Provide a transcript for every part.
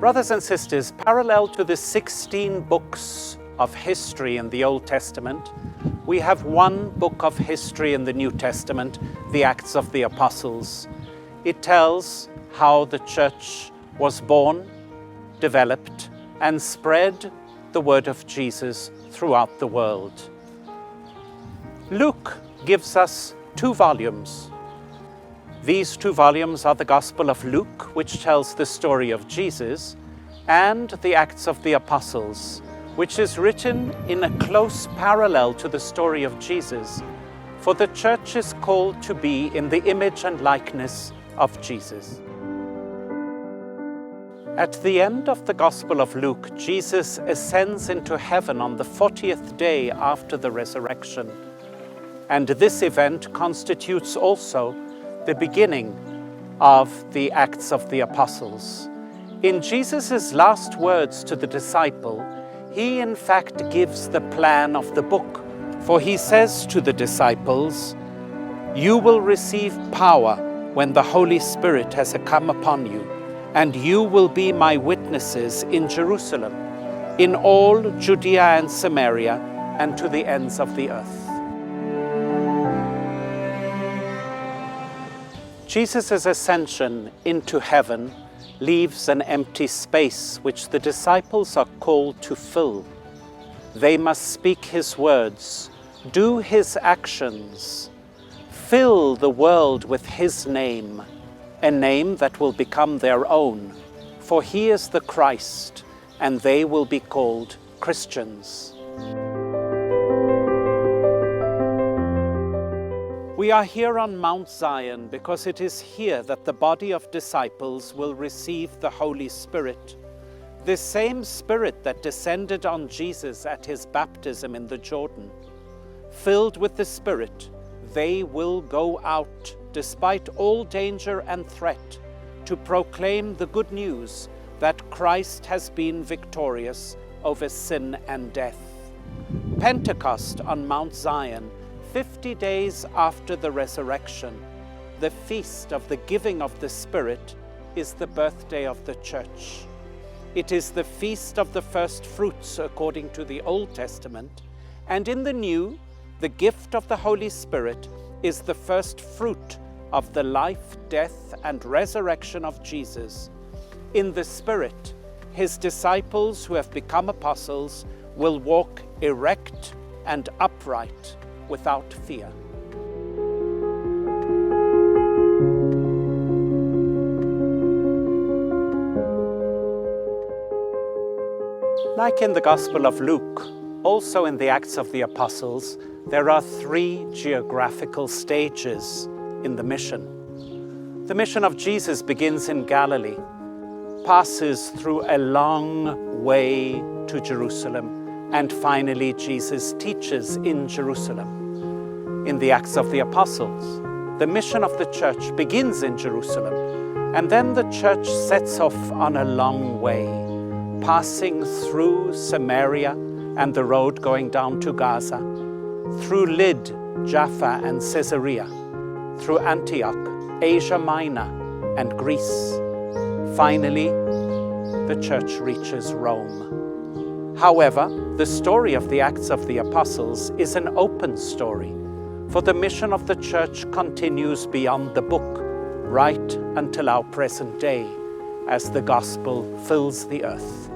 Brothers and sisters, parallel to the 16 books of history in the Old Testament, we have one book of history in the New Testament, the Acts of the Apostles. It tells how the church was born, developed, and spread the word of Jesus throughout the world. Luke gives us 2 volumes. These 2 volumes are the Gospel of Luke, which tells the story of Jesus, and the Acts of the Apostles, which is written in a close parallel to the story of Jesus, for the church is called to be in the image and likeness of Jesus. At the end of the Gospel of Luke, Jesus ascends into heaven on the 40th day after the resurrection, and this event constitutes also the beginning of the Acts of the Apostles. In Jesus' last words to the disciple, he in fact gives the plan of the book, for he says to the disciples, "You will receive power when the Holy Spirit has come upon you, and you will be my witnesses in Jerusalem, in all Judea and Samaria, and to the ends of the earth." Jesus' ascension into heaven leaves an empty space which the disciples are called to fill. They must speak his words, do his actions, fill the world with his name, a name that will become their own, for he is the Christ, and they will be called Christians. We are here on Mount Zion because it is here that the body of disciples will receive the Holy Spirit, the same Spirit that descended on Jesus at his baptism in the Jordan. Filled with the Spirit, they will go out, despite all danger and threat, to proclaim the good news that Christ has been victorious over sin and death. Pentecost on Mount Zion, 50 days after the resurrection, the feast of the giving of the Spirit, is the birthday of the church. It is the feast of the first fruits according to the Old Testament, and in the New, the gift of the Holy Spirit is the first fruit of the life, death, and resurrection of Jesus. In the Spirit, his disciples who have become apostles will walk erect and upright without fear. Like in the Gospel of Luke, also in the Acts of the Apostles, there are 3 geographical stages in the mission. The mission of Jesus begins in Galilee, passes through a long way to Jerusalem, and finally Jesus teaches in Jerusalem. In the Acts of the Apostles, the mission of the church begins in Jerusalem, and then the church sets off on a long way, passing through Samaria and the road going down to Gaza, through Lyd, Jaffa, and Caesarea, through Antioch, Asia Minor, and Greece. Finally, the church reaches Rome. However, the story of the Acts of the Apostles is an open story, for the mission of the church continues beyond the book, right until our present day, as the gospel fills the earth.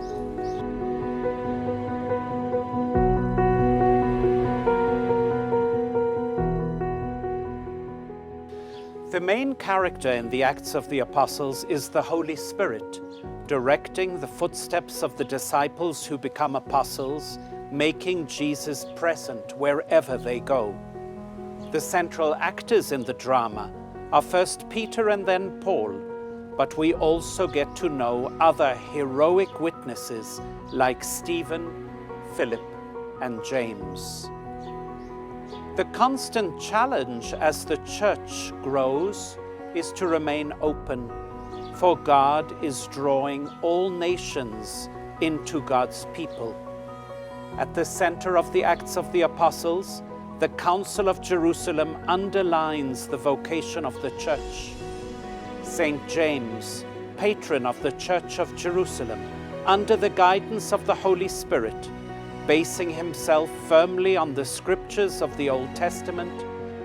The main character in the Acts of the Apostles is the Holy Spirit, directing the footsteps of the disciples who become apostles, making Jesus present wherever they go. The central actors in the drama are first Peter and then Paul, but we also get to know other heroic witnesses like Stephen, Philip, and James. The constant challenge as the church grows is to remain open, for God is drawing all nations into God's people. At the center of the Acts of the Apostles, the Council of Jerusalem underlines the vocation of the church. St. James, patron of the Church of Jerusalem, under the guidance of the Holy Spirit, basing himself firmly on the scriptures of the Old Testament,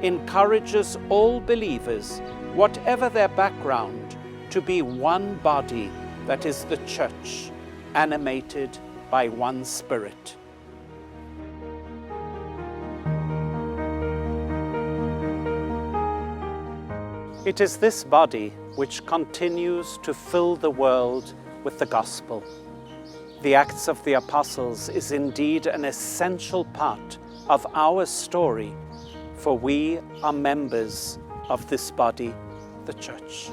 encourages all believers, whatever their background, to be one body that is the Church, animated by one Spirit. It is this body which continues to fill the world with the gospel. The Acts of the Apostles is indeed an essential part of our story, for we are members of this body, the Church.